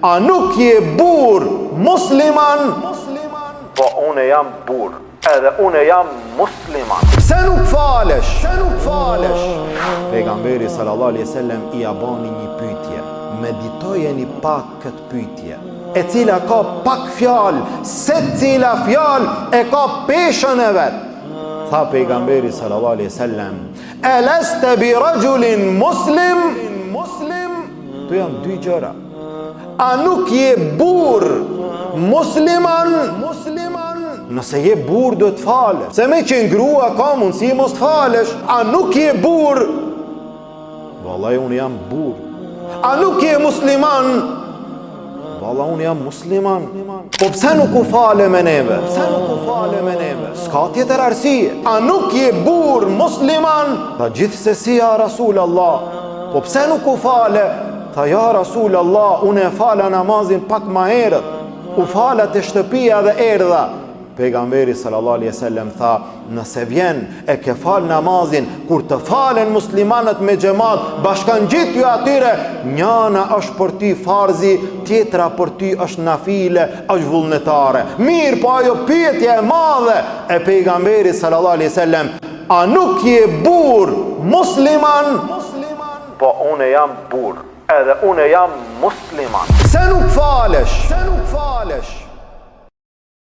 a nuk je burr musliman? Po une jam burr, edhe une jam musliman. Pse nuk falesh? Pejgamberi sallallahu alaihi wasallam i abani një pyetje. Meditojeni pak këtë pyetje, e cila ka pak fjalë, se cila fjalë e ka peshën e vet. Tha pejgamberi sallallahu alaihi wasallam, "Alasta bi rajulin muslim?" Tu janë dy gjëra. A nuk je burr musliman? Nëse je burr do të falesh. Se me që ngrua ka mundësi mos të falesh. A nuk je burr? Vallahi unë jam burr. A nuk je musliman? Vallahi unë jam musliman. Po pse nuk u fale me neve? S'ka tjetër arsye. A nuk je burr musliman? Tha gjithsesi ja Rasul Allah. Po pse nuk u fale? Tha ja Rasul Allah, unë e fala namazin pak ma herët. U fala të shtëpia dhe erdha. Pejgamberi sallallahu alaihi wasallam tha, nëse vjen e ke fal namazin, kur të falen muslimanët me xhamat, bashkangjit ju atyre, njëna është për ty farzi, tjetra për ty është nafile, është vullnetare. Mirë, po ajo pyetje e madhe e pejgamberi sallallahu alaihi wasallam, a nuk je burr musliman? Po une jam burr, edhe une jam musliman. Se nuk falesh?